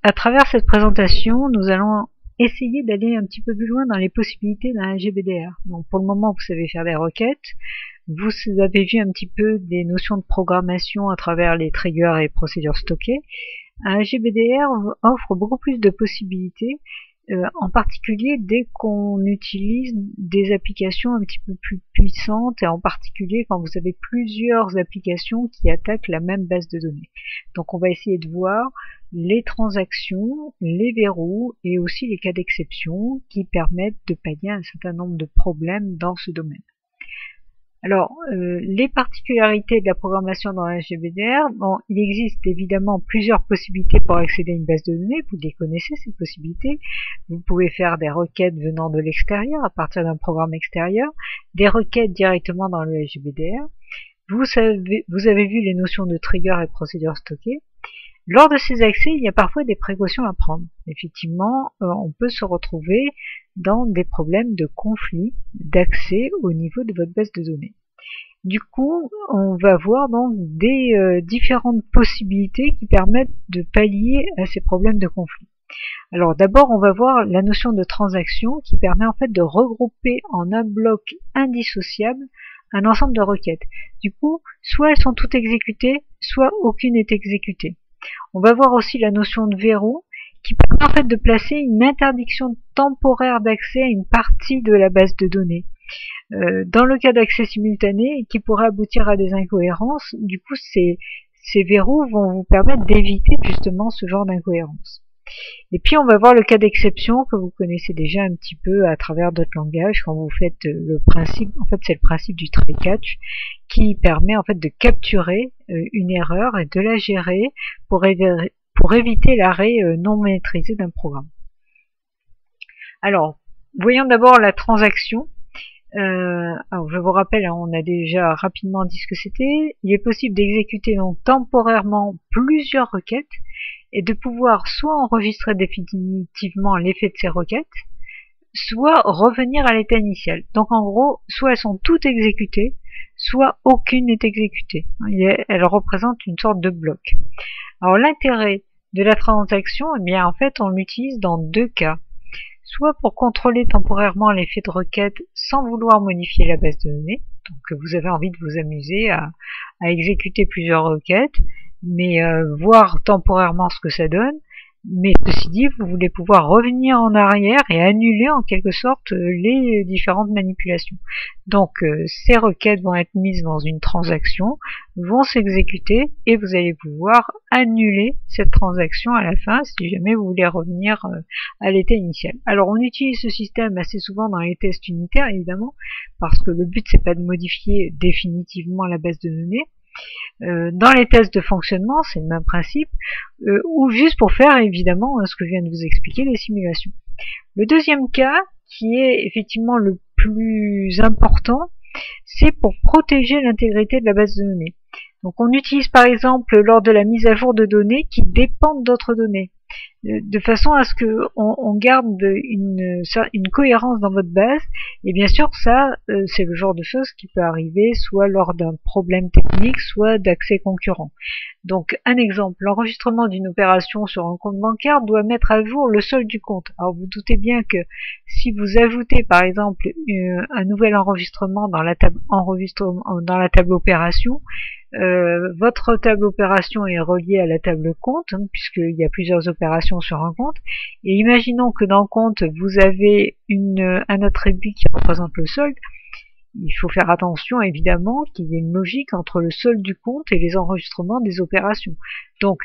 À travers cette présentation, nous allons essayer d'aller un petit peu plus loin dans les possibilités d'un GBDR. Donc pour le moment, vous savez faire des requêtes, vous avez vu un petit peu des notions de programmation à travers les triggers et procédures stockées. Un GBDR offre beaucoup plus de possibilités, en particulier dès qu'on utilise des applications un petit peu plus puissantes, et en particulier quand vous avez plusieurs applications qui attaquent la même base de données. Donc on va essayer de voir les transactions, les verrous et aussi les cas d'exception qui permettent de pallier un certain nombre de problèmes dans ce domaine. Alors, les particularités de la programmation dans un GBDR, bon, il existe évidemment plusieurs possibilités pour accéder à une base de données, vous les connaissez ces possibilités. Vous pouvez faire des requêtes venant de l'extérieur, à partir d'un programme extérieur, des requêtes directement dans le GBDR. Vous avez vu les notions de trigger et procédures stockées. Lors de ces accès, il y a parfois des précautions à prendre. Effectivement, on peut se retrouver dans des problèmes de conflit d'accès au niveau de votre base de données. Du coup, on va voir donc des différentes possibilités qui permettent de pallier à ces problèmes de conflit. Alors d'abord, on va voir la notion de transaction qui permet en fait de regrouper en un bloc indissociable un ensemble de requêtes. Du coup, soit elles sont toutes exécutées, soit aucune n'est exécutée. On va voir aussi la notion de verrou qui permet en fait de placer une interdiction temporaire d'accès à une partie de la base de données. Dans le cas d'accès simultané, qui pourrait aboutir à des incohérences, du coup ces verrous vont vous permettre d'éviter justement ce genre d'incohérence. Et puis on va voir le cas d'exception que vous connaissez déjà un petit peu à travers d'autres langages quand vous faites le principe, en fait c'est le principe du try catch qui permet en fait de capturer une erreur et de la gérer pour éviter l'arrêt non maîtrisé d'un programme. Alors, voyons d'abord la transaction. Alors je vous rappelle, hein, on a déjà rapidement dit ce que c'était. Il est possible d'exécuter donc temporairement plusieurs requêtes et de pouvoir soit enregistrer définitivement l'effet de ces requêtes, soit revenir à l'état initial. Donc en gros, soit elles sont toutes exécutées, soit aucune n'est exécutée. Elles représentent une sorte de bloc. Alors l'intérêt de la transaction, eh bien en fait on l'utilise dans deux cas. Soit pour contrôler temporairement l'effet de requête sans vouloir modifier la base de données. Donc vous avez envie de vous amuser à exécuter plusieurs requêtes, mais voir temporairement ce que ça donne. Mais ceci dit, vous voulez pouvoir revenir en arrière et annuler en quelque sorte les différentes manipulations. Donc ces requêtes vont être mises dans une transaction, vont s'exécuter et vous allez pouvoir annuler cette transaction à la fin si jamais vous voulez revenir à l'état initial. Alors on utilise ce système assez souvent dans les tests unitaires évidemment, parce que le but c'est pas de modifier définitivement la base de données. Dans les tests de fonctionnement, c'est le même principe, ou juste pour faire évidemment ce que je viens de vous expliquer, les simulations. Le deuxième cas, qui est effectivement le plus important, c'est pour protéger l'intégrité de la base de données. Donc on utilise par exemple lors de la mise à jour de données qui dépendent d'autres données, de façon à ce que on garde une cohérence dans votre base. Et bien sûr ça c'est le genre de choses qui peut arriver soit lors d'un problème technique, soit d'accès concurrent. Donc un exemple, l'enregistrement d'une opération sur un compte bancaire doit mettre à jour le solde du compte. Alors vous doutez bien que si vous ajoutez par exemple un nouvel enregistrement dans la table opération, votre table opération est reliée à la table compte, hein, puisqu'il y a plusieurs opérations sur un compte. Et imaginons que dans le compte, vous avez un attribut qui représente le solde. Il faut faire attention évidemment qu'il y ait une logique entre le solde du compte et les enregistrements des opérations. Donc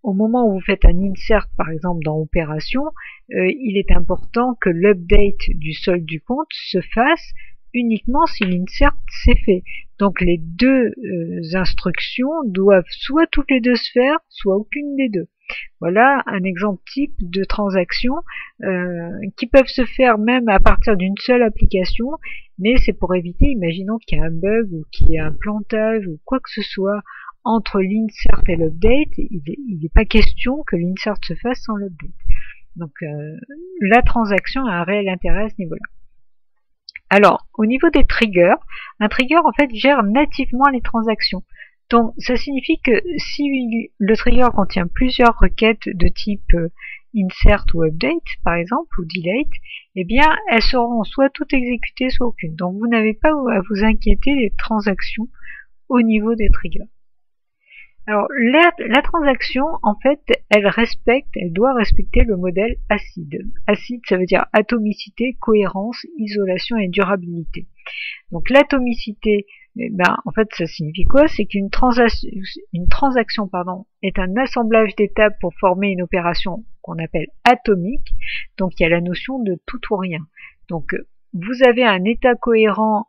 au moment où vous faites un insert par exemple dans opération, il est important que l'update du solde du compte se fasse uniquement si l'insert s'est fait. Donc les deux instructions doivent soit toutes les deux se faire, soit aucune des deux. Voilà un exemple type de transaction qui peuvent se faire même à partir d'une seule application, mais c'est pour éviter, imaginons qu'il y a un bug ou qu'il y a un plantage ou quoi que ce soit entre l'insert et l'update, il n'est pas question que l'insert se fasse sans l'update. Donc la transaction a un réel intérêt à ce niveau-là. Alors, au niveau des triggers, un trigger en fait gère nativement les transactions. Donc ça signifie que si le trigger contient plusieurs requêtes de type insert ou update par exemple, ou delete, eh bien elles seront soit toutes exécutées, soit aucune. Donc vous n'avez pas à vous inquiéter des transactions au niveau des triggers. Alors la transaction, en fait, elle doit respecter le modèle ACID. ACID, ça veut dire atomicité, cohérence, isolation et durabilité. Donc l'atomicité, eh ben, en fait, ça signifie quoi? C'est qu'une transaction est un assemblage d'étapes pour former une opération qu'on appelle atomique. Donc il y a la notion de tout ou rien. Donc vous avez un état cohérent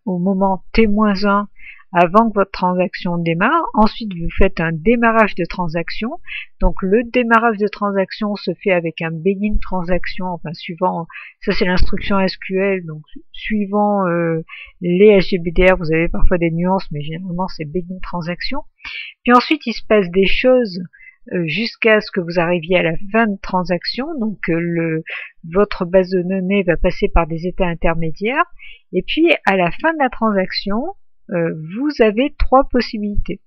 au moment t-1 avant que votre transaction démarre. Ensuite, vous faites un démarrage de transaction. Donc le démarrage de transaction se fait avec un begin transaction, enfin suivant, ça c'est l'instruction SQL, donc suivant les HGBDR, vous avez parfois des nuances, mais généralement c'est begin transaction. Puis ensuite, il se passe des choses jusqu'à ce que vous arriviez à la fin de transaction. Donc votre base de données va passer par des états intermédiaires. Et puis à la fin de la transaction, vous avez trois possibilités.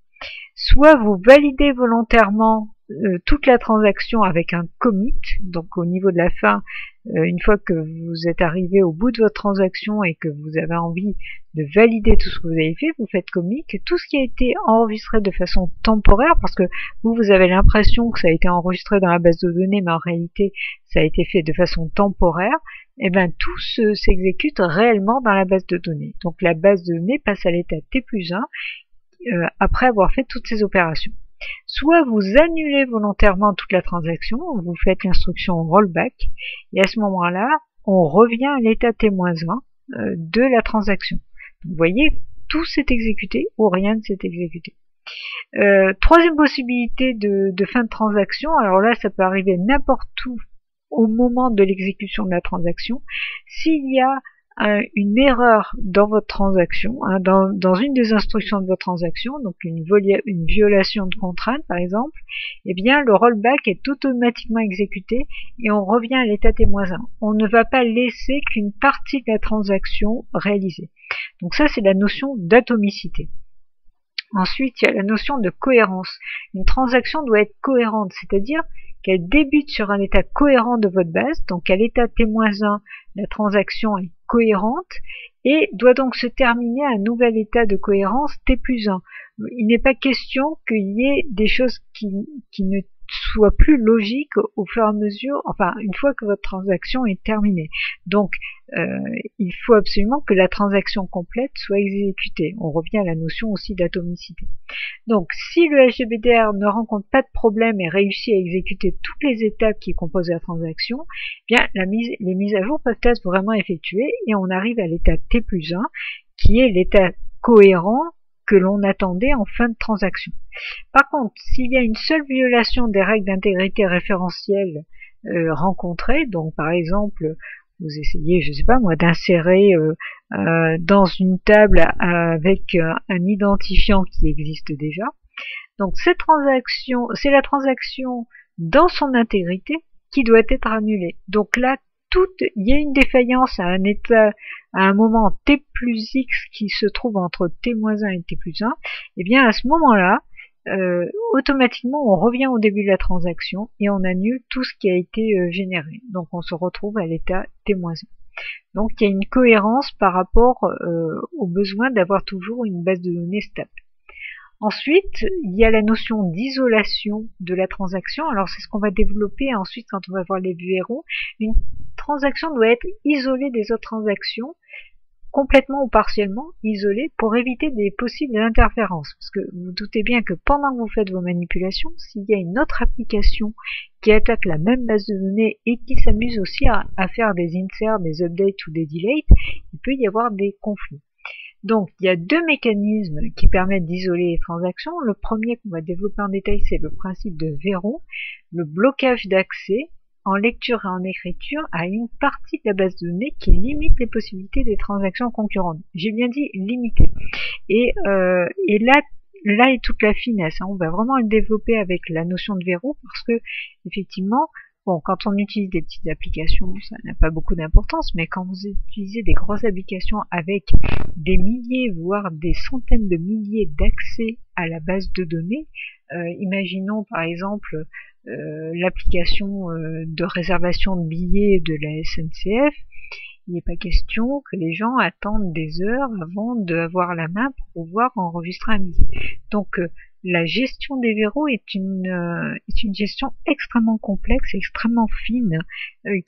Soit vous validez volontairement toute la transaction avec un commit, donc au niveau de la fin, une fois que vous êtes arrivé au bout de votre transaction et que vous avez envie de valider tout ce que vous avez fait, vous faites commit, que tout ce qui a été enregistré de façon temporaire, parce que vous avez l'impression que ça a été enregistré dans la base de données, mais en réalité ça a été fait de façon temporaire, et bien tout s'exécute réellement dans la base de données. Donc la base de données passe à l'état T+1 après avoir fait toutes ces opérations. Soit vous annulez volontairement toute la transaction, vous faites l'instruction rollback, et à ce moment-là, on revient à l'état T-1 de la transaction. Vous voyez, tout s'est exécuté ou rien ne s'est exécuté. Troisième possibilité de fin de transaction, alors là ça peut arriver n'importe où au moment de l'exécution de la transaction. S'il y a une erreur dans votre transaction, dans une des instructions de votre transaction, donc une violation de contrainte par exemple, eh bien le rollback est automatiquement exécuté et on revient à l'état T-1. On ne va pas laisser qu'une partie de la transaction réalisée. Donc ça c'est la notion d'atomicité. Ensuite, il y a la notion de cohérence. Une transaction doit être cohérente, c'est-à-dire qu'elle débute sur un état cohérent de votre base, donc à l'état T-1, la transaction est cohérente, et doit donc se terminer à un nouvel état de cohérence T+1. Il n'est pas question qu'il y ait des choses qui ne soient plus logiques au fur et à mesure, enfin une fois que votre transaction est terminée. Donc il faut absolument que la transaction complète soit exécutée. On revient à la notion aussi d'atomicité. Donc si le HGBDR ne rencontre pas de problème et réussit à exécuter toutes les étapes qui composent la transaction, eh bien les mises à jour peuvent être vraiment effectuées et on arrive à l'état T+1 qui est l'état cohérent que l'on attendait en fin de transaction. Par contre, s'il y a une seule violation des règles d'intégrité référentielle rencontrées, donc par exemple vous essayez, je sais pas moi, d'insérer dans une table avec un identifiant qui existe déjà. Donc cette transaction, c'est la transaction dans son intégrité qui doit être annulée. Donc là, il y a une défaillance à un état, à un moment t plus x qui se trouve entre t-1 et t+1, et bien à ce moment-là, automatiquement on revient au début de la transaction et on annule tout ce qui a été généré. Donc on se retrouve à l'état T-1. Donc il y a une cohérence par rapport au besoin d'avoir toujours une base de données stable. Ensuite, il y a la notion d'isolation de la transaction. Alors c'est ce qu'on va développer ensuite quand on va voir les verrous. Une transaction doit être isolée des autres transactions, complètement ou partiellement isolée, pour éviter des possibles interférences. Parce que vous vous doutez bien que pendant que vous faites vos manipulations, s'il y a une autre application qui attaque la même base de données et qui s'amuse aussi à faire des inserts, des updates ou des deletes, il peut y avoir des conflits. Donc, il y a deux mécanismes qui permettent d'isoler les transactions. Le premier qu'on va développer en détail, c'est le principe de verrou, le blocage d'accès en lecture et en écriture à une partie de la base de données qui limite les possibilités des transactions concurrentes. J'ai bien dit limiter. Et là est toute la finesse. On va vraiment le développer avec la notion de verrou parce que, effectivement, Bon, quand on utilise des petites applications, ça n'a pas beaucoup d'importance, mais quand vous utilisez des grosses applications avec des milliers, voire des centaines de milliers d'accès à la base de données, imaginons par exemple l'application de réservation de billets de la SNCF, il n'est pas question que les gens attendent des heures avant d'avoir la main pour pouvoir enregistrer un billet. Donc la gestion des verrous est une gestion extrêmement complexe, extrêmement fine,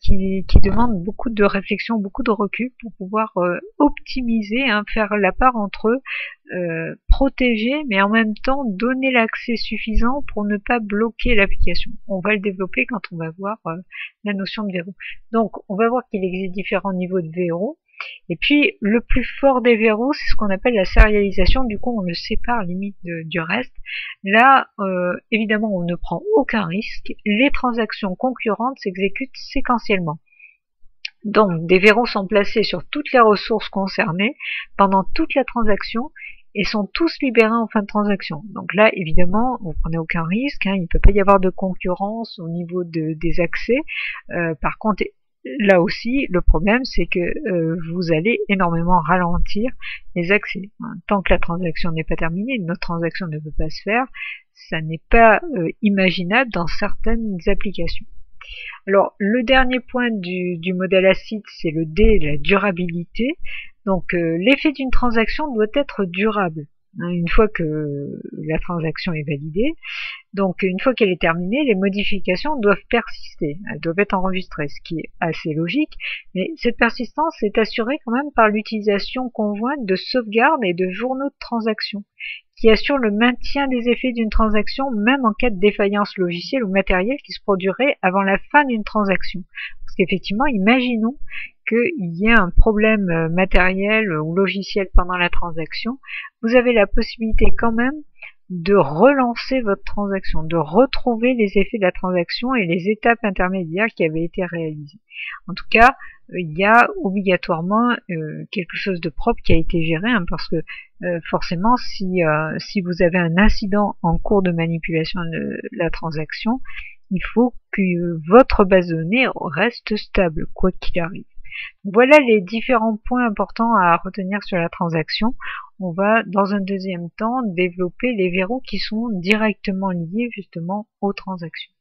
qui demande beaucoup de réflexion, beaucoup de recul pour pouvoir optimiser, faire la part entre protéger, mais en même temps donner l'accès suffisant pour ne pas bloquer l'application. On va le développer quand on va voir la notion de verrou. Donc on va voir qu'il existe différents niveaux de verrous. Et puis, le plus fort des verrous, c'est ce qu'on appelle la sérialisation. Du coup, on le sépare limite du reste. Là, évidemment, on ne prend aucun risque. Les transactions concurrentes s'exécutent séquentiellement. Donc, des verrous sont placés sur toutes les ressources concernées pendant toute la transaction et sont tous libérés en fin de transaction. Donc là, évidemment, vous prenez aucun risque. Il ne peut pas y avoir de concurrence au niveau des accès. Par contre, là aussi, le problème, c'est que vous allez énormément ralentir les accès. Tant que la transaction n'est pas terminée, notre transaction ne peut pas se faire, ça n'est pas imaginable dans certaines applications. Alors, le dernier point du modèle ACID, c'est le D, la durabilité. Donc, l'effet d'une transaction doit être durable. Une fois que la transaction est validée, donc une fois qu'elle est terminée, les modifications doivent persister, elles doivent être enregistrées, ce qui est assez logique, mais cette persistance est assurée quand même par l'utilisation conjointe de sauvegardes et de journaux de transaction, qui assurent le maintien des effets d'une transaction même en cas de défaillance logicielle ou matérielle qui se produirait avant la fin d'une transaction. Parce qu'effectivement, imaginons qu'il y ait un problème matériel ou logiciel pendant la transaction, vous avez la possibilité quand même de relancer votre transaction, de retrouver les effets de la transaction et les étapes intermédiaires qui avaient été réalisées. En tout cas, il y a obligatoirement quelque chose de propre qui a été géré, parce que forcément, si vous avez un incident en cours de manipulation de la transaction, il faut que votre base de données reste stable, quoi qu'il arrive. Voilà les différents points importants à retenir sur la transaction. On va, dans un deuxième temps, développer les verrous qui sont directement liés justement aux transactions.